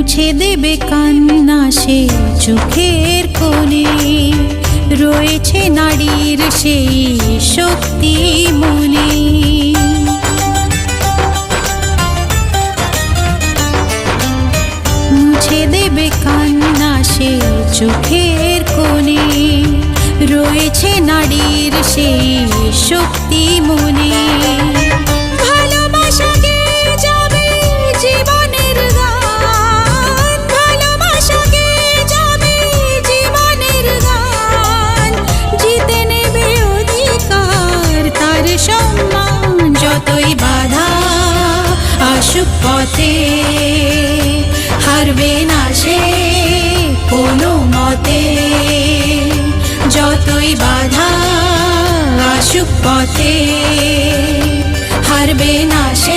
মুছে দেবে কান্না সে চোখের কোণে, রয়েছে নারীর সেই শক্তি মনে। মুছে দেবে কান্না সে চোখের কোণে, রয়েছে নারীর সেই শক্তি মনে। যতই বাধা আসুক পথে, হারবে না সে কোনো মতে। যতই বাধা আসুক পথে, হারবে না সে